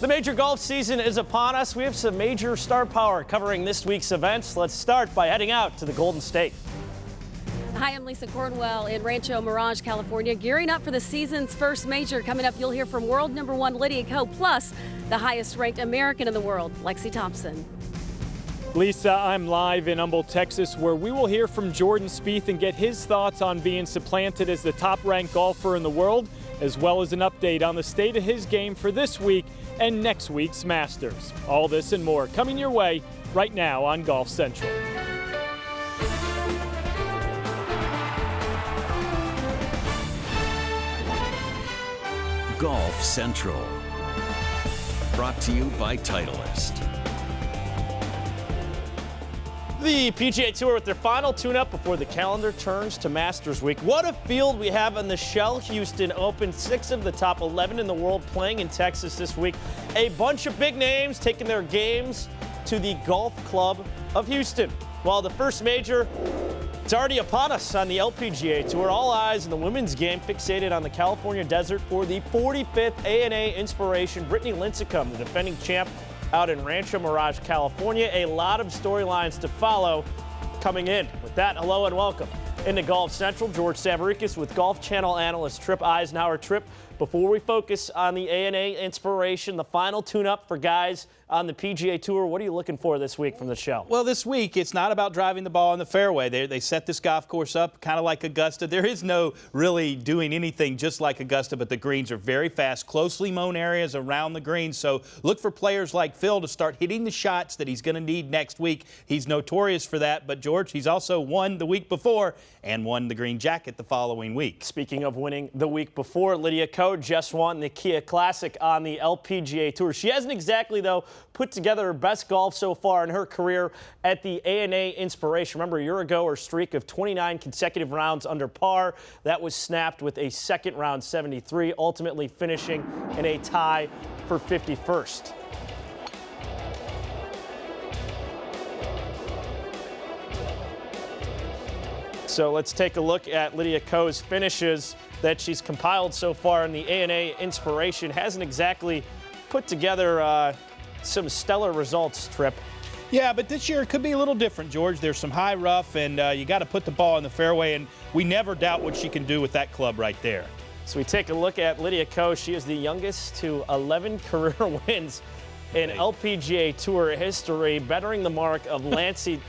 The major golf season is upon us. We have some major star power covering this week's events. Let's start by heading out to the Golden State. Hi, I'm Lisa Cornwell in Rancho Mirage, California, gearing up for the season's first major. Coming up, you'll hear from world number one Lydia Ko, plus the highest ranked American in the world, Lexi Thompson. Lisa, I'm live in Humboldt, Texas, where we will hear from Jordan Spieth and get his thoughts on being supplanted as the top-ranked golfer in the world, as well as an update on the state of his game for this week and next week's Masters. All this and more coming your way right now on Golf Central. Golf Central, brought to you by Titleist. The PGA Tour with their final tune-up before the calendar turns to Masters Week. What a field we have on the Shell Houston Open. 6 of the top 11 in the world playing in Texas this week. A bunch of big names taking their games to the Golf Club of Houston. While the first major, it's already upon us on the LPGA Tour. All eyes in the women's game fixated on the California desert for the 45th ANA Inspiration. Brittany Lincecum, the defending champ, out in Rancho Mirage, California. A lot of storylines to follow coming in. With that, hello and welcome into Golf Central. George Savaricas with Golf Channel analyst Tripp Eisenhower. Tripp, before we focus on the ANA Inspiration, the final tune-up for guys on the PGA Tour, what are you looking for this week from the Shell? Well, this week, it's not about driving the ball in the fairway. They set this golf course up kind of like Augusta. There is no really doing anything just like Augusta, but the greens are very fast, closely mown areas around the greens. So look for players like Phil to start hitting the shots that he's going to need next week. He's notorious for that, but George, he's also won the week before and won the green jacket the following week. Speaking of winning the week before, Lydia Ko just won the Kia Classic on the LPGA Tour. She hasn't exactly, though, put together her best golf so far in her career at the ANA Inspiration. Remember, a year ago, her streak of 29 consecutive rounds under par, that was snapped with a second round 73, ultimately finishing in a tie for 51st. So let's take a look at Lydia Ko's finishes that she's compiled so far in the ANA Inspiration. Hasn't exactly put together some stellar results, Tripp. Yeah, but this year it could be a little different, George. There's some high rough, and you got to put the ball in the fairway, and we never doubt what she can do with that club right there. So we take a look at Lydia Ko. She is the youngest to 11 career wins in LPGA Tour history, bettering the mark of Nancy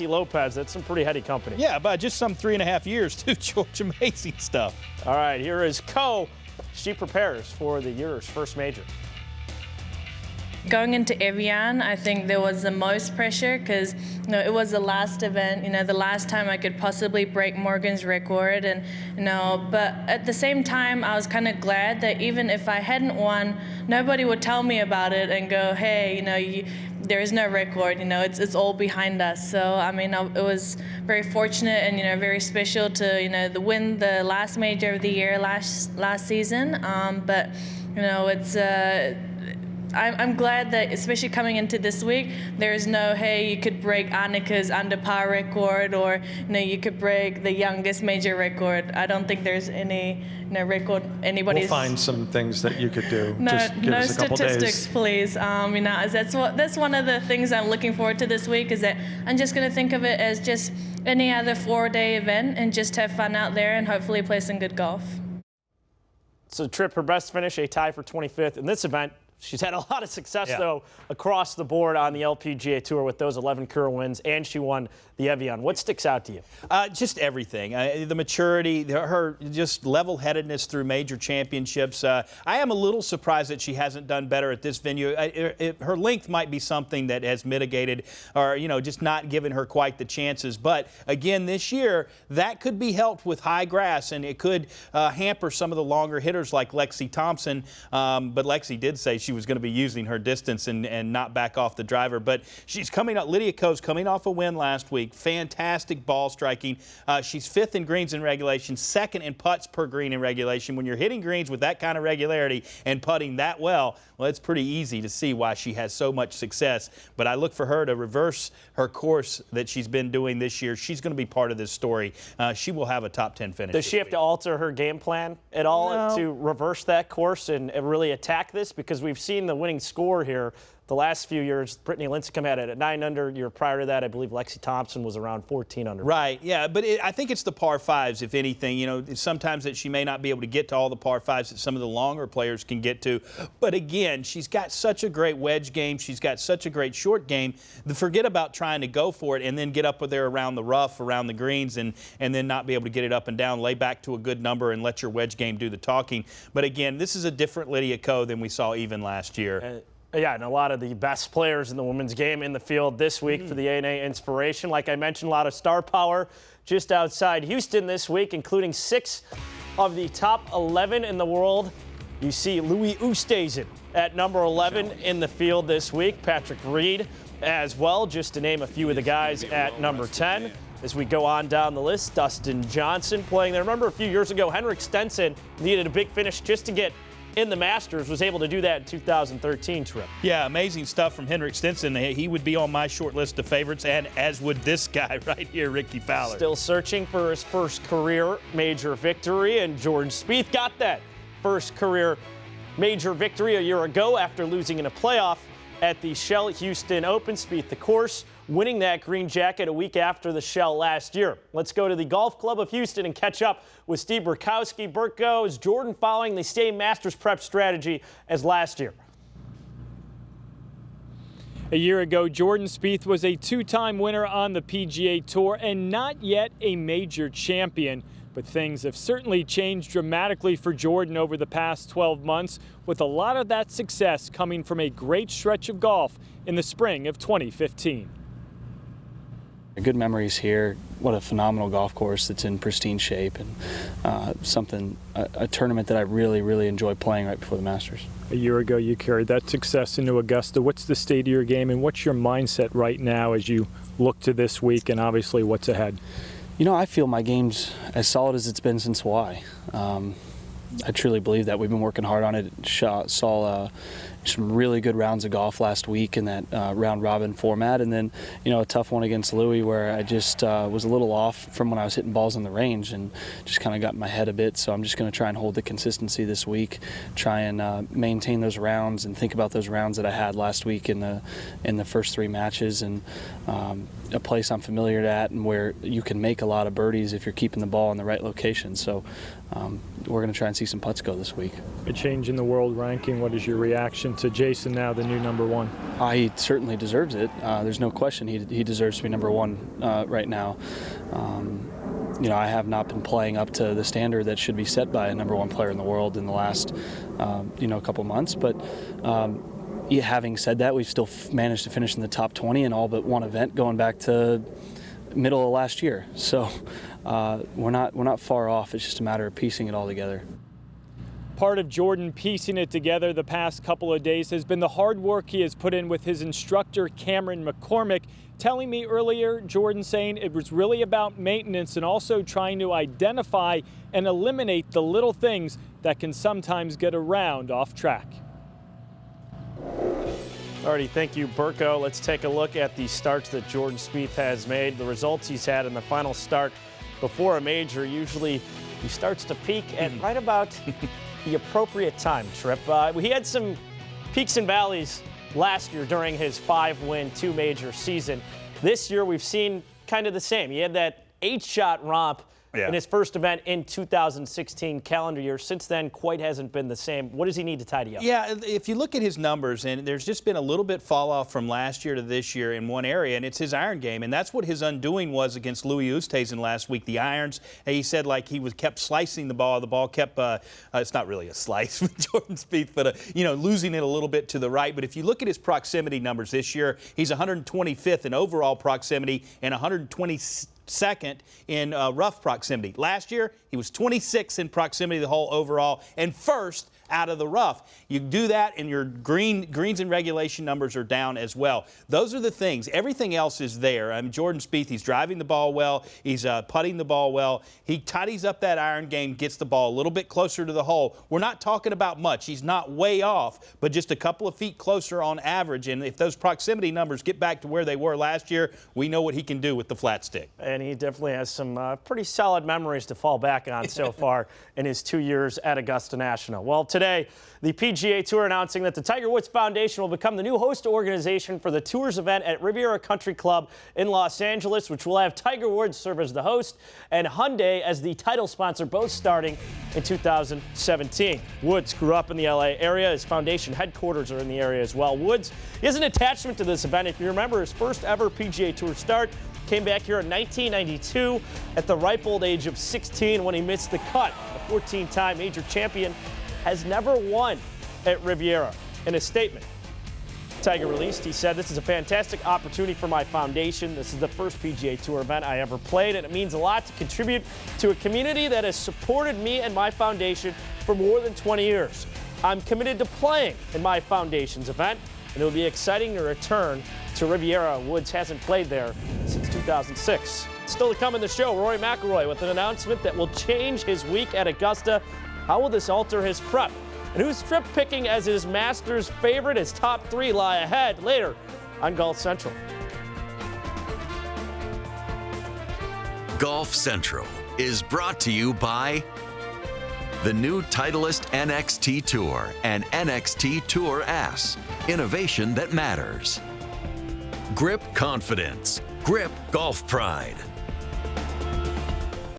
Lopez. That's some pretty heady company. Yeah, by just some 3.5 years, too, George. Amazing stuff. All right, here is Ko. She prepares for the year's first major. Going into Evian, I think there was the most pressure because it was the last event, the last time I could possibly break Morgan's record, and but at the same time I was kind of glad that even if I hadn't won, nobody would tell me about it and go, hey, there is no record, it's all behind us. So I mean, it was very fortunate and very special to win the last major of the year last season. But it's. I'm glad that, especially coming into this week, there's no, hey, you could break Annika's under par record, or you could break the youngest major record. I don't think there's any record anybody's. We'll find some things that you could do. No, Just give us a couple statistics, days. please. That's one of the things I'm looking forward to this week, is that I'm just going to think of it as just any other 4-day event and just have fun out there and hopefully play some good golf. So Tripp, her best finish, a tie for 25th in this event. She's had a lot of success, though, across the board on the LPGA Tour with those 11 career wins, and she won the Evian. What sticks out to you? Just everything. The maturity, her just level-headedness through major championships. I am a little surprised that she hasn't done better at this venue. Her length might be something that has mitigated or, just not given her quite the chances. But, again, this year, that could be helped with high grass, and it could hamper some of the longer hitters like Lexi Thompson. But Lexi did say she was going to be using her distance and not back off the driver. But she's coming up. Lydia Ko's coming off a win last week. Fantastic ball striking. She's 5th in greens in regulation, 2nd in putts per green in regulation. When you're hitting greens with that kind of regularity and putting that well, it's pretty easy to see why she has so much success. But I look for her to reverse her course that she's been doing this year. She's going to be part of this story. She will have a top 10 finish. Does she have to alter her game plan at all to reverse that course and really attack this? Because we've we've seen the winning score here the last few years. Brittany Lincecum had it at 9 under. Year prior to that, I believe Lexi Thompson was around 14 under. Right, yeah, but I think it's the par fives, if anything. You know, sometimes that she may not be able to get to all the par fives that some of the longer players can get to. But again, she's got such a great wedge game. She's got such a great short game. Forget about trying to go for it and then get up there around the rough, around the greens, and then not be able to get it up and down. Lay back to a good number and let your wedge game do the talking. But again, this is a different Lydia Ko than we saw even last year. Yeah, and a lot of the best players in the women's game in the field this week for the A&A Inspiration. Like I mentioned, a lot of star power just outside Houston this week, including 6 of the top 11 in the world. You see Louis Oosthuizen at number 11 in the field this week. Patrick Reed as well, just to name a few of the guys at number 10. As we go on down the list, Dustin Johnson playing there. Remember a few years ago, Henrik Stenson needed a big finish just to get in the Masters, was able to do that in 2013 trip. Yeah, amazing stuff from Henrik Stenson. He would be on my short list of favorites, and as would this guy right here, Ricky Fowler. Still searching for his first career major victory, and Jordan Spieth got that first career major victory a year ago after losing in a playoff at the Shell Houston Open. Spieth, the course, winning that green jacket a week after the Shell last year. Let's go to the Golf Club of Houston and catch up with Steve Burkowski. Burko, is Jordan following the same Masters prep strategy as last year? A year ago, Jordan Spieth was a 2-time winner on the PGA Tour and not yet a major champion. But things have certainly changed dramatically for Jordan over the past 12 months, with a lot of that success coming from a great stretch of golf in the spring of 2015. Good memories here. What a phenomenal golf course that's in pristine shape, and a tournament that I really, really enjoy playing right before the Masters. A year ago, you carried that success into Augusta. What's the state of your game, and what's your mindset right now as you look to this week and obviously what's ahead? You know, I feel my game's as solid as it's been since Hawaii. I truly believe that. We've been working hard on it. Saw some really good rounds of golf last week in that round-robin format, and then, you know, a tough one against Louis where I just was a little off from when I was hitting balls on the range and just kind of got in my head a bit. So I'm just going to try and hold the consistency this week, try and maintain those rounds and think about those rounds that I had last week in the first 3 matches, and a place I'm familiar at and where you can make a lot of birdies if you're keeping the ball in the right location. So we're going to try and see some putts go this week. A change in the world ranking. What is your reaction to Jason now the new number 1? He certainly deserves it. There's no question he deserves to be number 1 right now. You know, I have not been playing up to the standard that should be set by a number 1 player in the world in the last couple months, but having said that, we've still managed to finish in the top 20 in all but one event going back to middle of last year. So we're not far off. It's just a matter of piecing it all together. Part of Jordan piecing it together the past couple of days has been the hard work he has put in with his instructor, Cameron McCormick, telling me earlier, Jordan saying it was really about maintenance and also trying to identify and eliminate the little things that can sometimes get a round off track. Alrighty, thank you, Burko. Let's take a look at the starts that Jordan Spieth has made, the results he's had in the final start before a major. Usually he starts to peak at right about the appropriate time, Trip. He had some peaks and valleys last year during his 5-win, 2-major season. This year we've seen kind of the same. He had that 8-shot romp in his first event in 2016 calendar year. Since then, quite hasn't been the same. What does he need to tidy up? Yeah, if you look at his numbers, and there's just been a little bit fall off from last year to this year in one area, and it's his iron game, and that's what his undoing was against Louis Oosthuizen last week. The irons, he said, like he kept slicing the ball kept, it's not really a slice with Jordan Spieth, but losing it a little bit to the right. But if you look at his proximity numbers this year, he's 125th in overall proximity and 122nd in rough proximity. Last year, he was 26th in proximity the whole overall and first out of the rough. You do that and your greens and regulation numbers are down as well. Those are the things. Everything else is there. I mean, Jordan Spieth, he's driving the ball well. He's putting the ball well. He tidies up that iron game, gets the ball a little bit closer to the hole. We're not talking about much. He's not way off, but just a couple of feet closer on average. And if those proximity numbers get back to where they were last year, we know what he can do with the flat stick. And he definitely has some pretty solid memories to fall back on so far in his 2 years at Augusta National. Well, today. The PGA Tour announcing that the Tiger Woods Foundation will become the new host organization for the Tour's event at Riviera Country Club in Los Angeles, which will have Tiger Woods serve as the host and Hyundai as the title sponsor, both starting in 2017. Woods grew up in the LA area. His foundation headquarters are in the area as well. Woods has an attachment to this event. If you remember, his first ever PGA Tour start came back here in 1992 at the ripe old age of 16 when he missed the cut. The 14-time major champion has never won at Riviera. In a statement Tiger released, he said, "This is a fantastic opportunity for my foundation. This is the first PGA Tour event I ever played, and it means a lot to contribute to a community that has supported me and my foundation for more than 20 years. I'm committed to playing in my foundation's event, and it will be exciting to return to Riviera." Woods hasn't played there since 2006. Still to come in the show, Rory McIlroy with an announcement that will change his week at Augusta. How will this alter his prep? And who's trip picking as his Masters favorite? His top three lie ahead later on Golf Central. Golf Central is brought to you by the new Titleist NXT Tour and NXT Tour S. Innovation that matters. Grip Confidence. Grip Golf Pride.